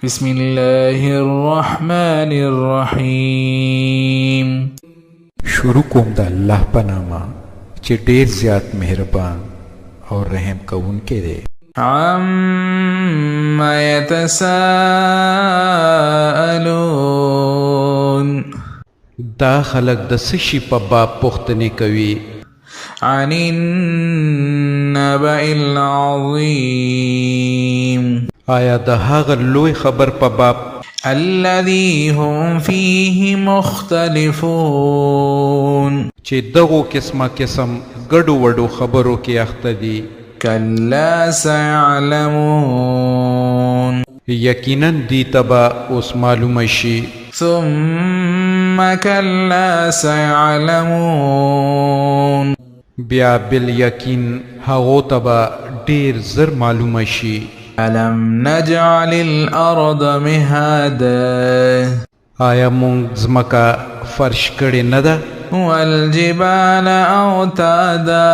بسم الله الرحمن الرحیم. شروع کوم د الله په نامه چې ډیر زیات مهربان او رحم کوونکی دی. عَمَّ يَتَسَاءَلُونَ دا خلق د څه شي په باب پوښتنې کوي. عن النبأ العظیم آیا د هغه لوی خبر په باب الذي هم فيه مختلفون چې دغو قسمه قسم ګډو وډو خبرو کې اخته دي. كلا سيعلمون یقینا دی تبا اوس معلومه شي. ثم كلا سيعلمون بیا بل یقین هغو تبا ډیر زر معلومه شي. ألم نجعل الأرض مهادا آیا مونږ ځمکه فرش کړې نه ده والجبال أوتادا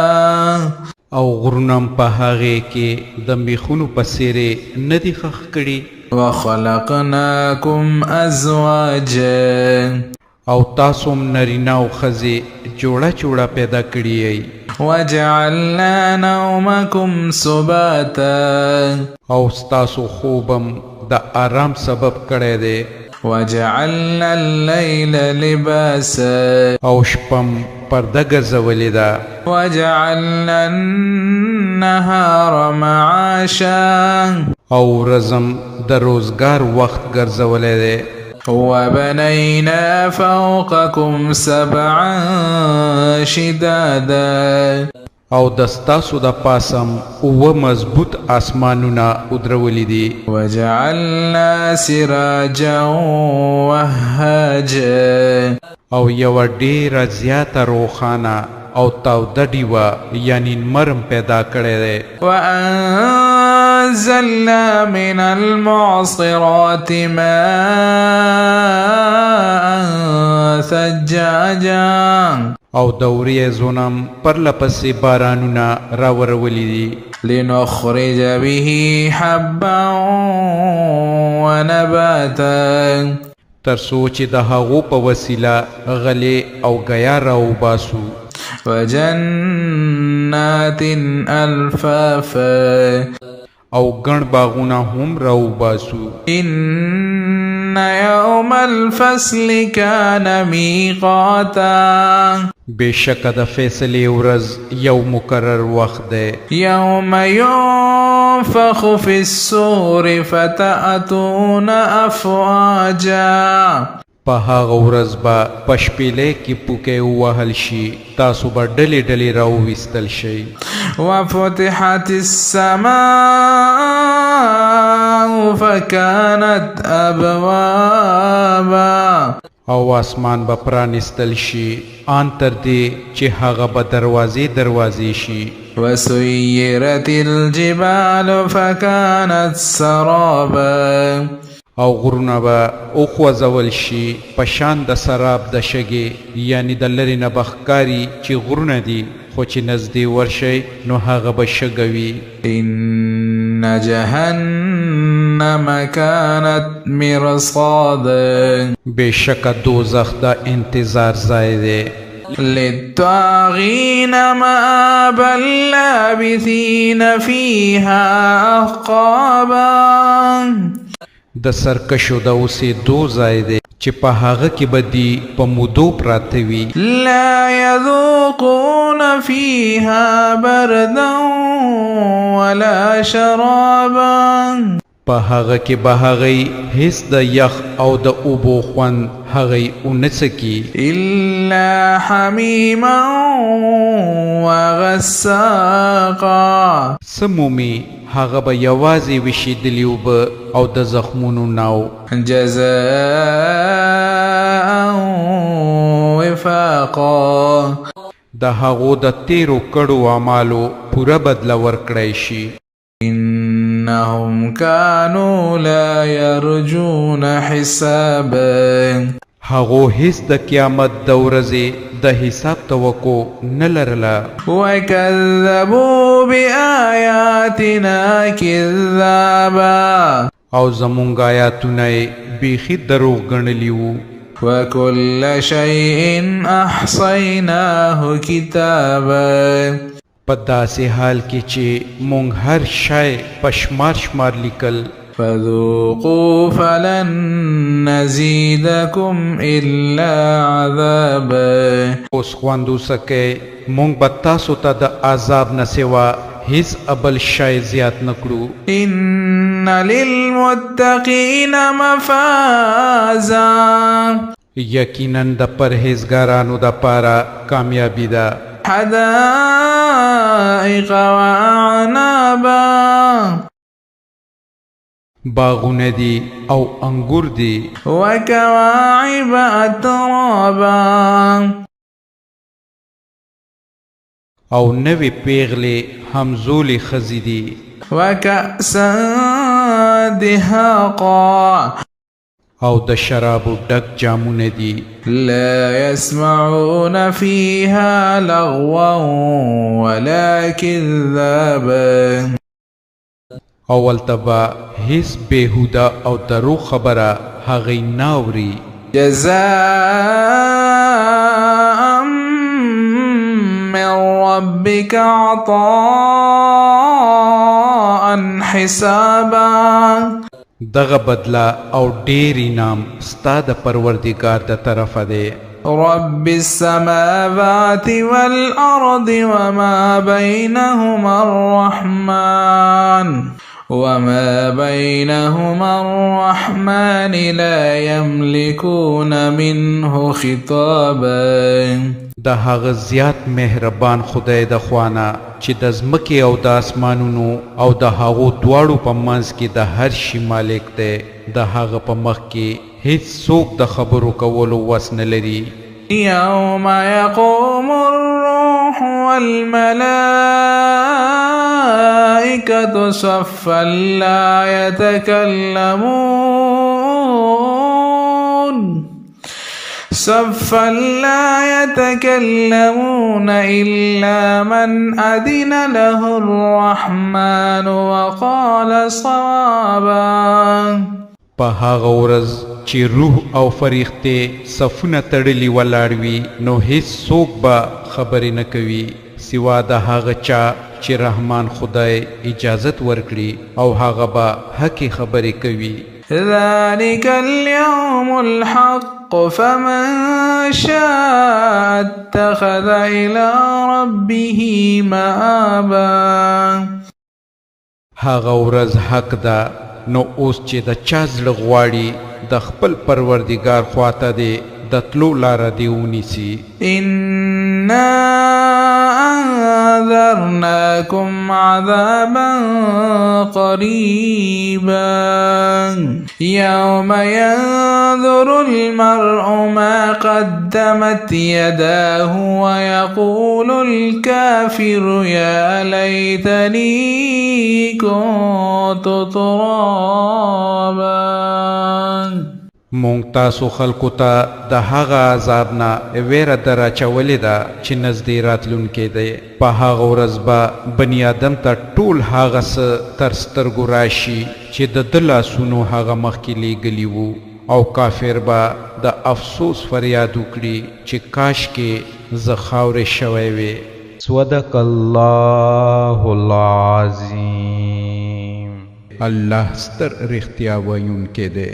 او غرونم په هغې کې د میخونو په څیرې نه دي ښخ کړي. وخلقناكم أزواجا او تاسو هم نرینه او ښځې جوړه جوړه پیدا کړي یئ. وجعلنا نومكم سباتا او ستاسو خوبم د آرام سبب کړی دی. وجعلنا الليل لباسا او شپم پرده ګرځولې ده. وجعلنا النهار معاشا او ورځم د روزګار وخت ګرځولی دی. وبنينا فوقكم سبعا شدادا او د ستاسو د پاسم اوه مضبوط آسمانونه ودرولي دي. وجعلنا سراجا وهاجا او یوه ډیره زیاته روښانه او تاوده ډیوه یعنی نمرم پیدا کړی دی. وأنزلنا من المعصرات ماء ثجاجا او د وریځو نم پرلپسې بارانونه راورولی دي. لنخرج به حبا ونباتا تر څو چې د هغو په وسیله غلې او ګیا راوباسو. وجنات الفافا او ګڼ باغونه هم راوباسو. إن يوم الفصل كان ميقاتا بېشکه د فیصلې ورځ یو مقرر وخت دی. يوم ينفخ في الصور فتأتون أفواجا په هغه ورځ به په شپېلۍ کې پوکې ووهل شي. تاسو به ډلې ډلې راوویستل شئ. وفتحت السماء فكانت أبوابا او آسمان به پرانستل شي آن تر دې چې هغه به دروازې دروازې شي. وسيرت الجبال فكانت سرابا او غرونه به وخوځول شي په شان د سراب د شګې یعنی د لرې نه به ښکاري چې غرونه دي خو چې نږدې ورشئ نو هغه به شګه وي. إن جهنم كانت مرصادا بېشکه دوزخ د انتظار ځای دی. للطاغين مآبا لابثين فيها أحقابا د سرکشو د اوسېدو ځای دی چې په هغه کې به دي په مودو پراته وي. لا يذوقون فيها بردا ولا شرابا په هغه کې به هغوی هیڅ د یخ او د اوبو خوند هغوی ونه څکي. إلا حميما وغساقا څه مومي هغه به یوازې وشیدلي اوبه او د زخمونو ناو. جزاء وفاقا د هغو د تیرو کړو اعمالو پوره بدله ورکړی شي. إنهم كانوا لا يرجون حسابا هغو هیڅ د قیامت د ورځې د حساب توقع نه لرله. وكذبوا بآياتنا كذابا او زمونږ آیاتونه یې بیخي دروغ ګڼلي وو. وكل شيء أحصيناه كتابا په داسې حال کې چې مونږ هر شی په شمار شمار لیکل. فذوقوا فلن نزيدكم إلا عذابا اوس خوند وسکئ مونږ به تاسو ته د عذاب نه سوا هیڅ ابل شی زیات نه کړو. إن للمتقين مفازا یقینا د پرهیزګارانو دپاره کامیابي ده. حدائق وأعنابا باغونه دي او انګور دي. وكواعب أترابا او نوې پیغلې همزولې ښځې دي. وكأسا دهاقا او د شرابو ډک جامونه دي. لا يسمعون فيها لغوا ولا كذابا او ولته به هیڅ بېهوده او دروغ خبره هغوی ناوري. جزاء من ربك عطاء حسابا دغه بدله او ډیر انعام ستا د پروردګار د طرفه دی. رب السماوات والأرض وما بينهما الرحمن لا يملكون منه خطابا د هغه زیات مهربان خدای د خوانه چې د ځمکې او د اسمانونو او د هغو دواړو په منځ کې د هر شي مالک دی. د هغه په مخ کې هیڅ څوک د خبرو کولو وس نه لري. يوم يقوم الروح والملائكة صفا لا يتكلمون إلا من أذن له الرحمن وقال صوابا په هغه ورځ چې روح او فرښتې صفونه تړلي ولاړ وي نو هیڅ څوک به خبرې نه کوي سوا د هغه چا چې رحمان خدای اجازت ورکړي او هغه به حقې خبرې کوي. ذلك اليوم الحق فمن شاء اتخذ إلى ربه مآبا هغه ورځ حق ده نو اوس چې د چا زړه غواړي د خپل پروردګار خواته دی د تلو لاره دې ونیسي. إنا أنذرناكم عذابا قريبا يوم ينظر المرء ما قدمت يداه ويقول الكافر يا ليتني كنت ترابا. مونږ تاسو خلکو ته د هغه عذاب نه ویره در اچولې ده چې نږدې راتلونکی دی. په هغه ورځ به بني ادم ته ټول هغه څه تر سترګو راشي چې د ده لاسونو هغه مخکې لیږلي وو او کافر به د افسوس فریاد وکړي چې کاشکې زه خاورې شوی وې. صدق الله العظیم. الله ستر رښتیا ویونکی دی.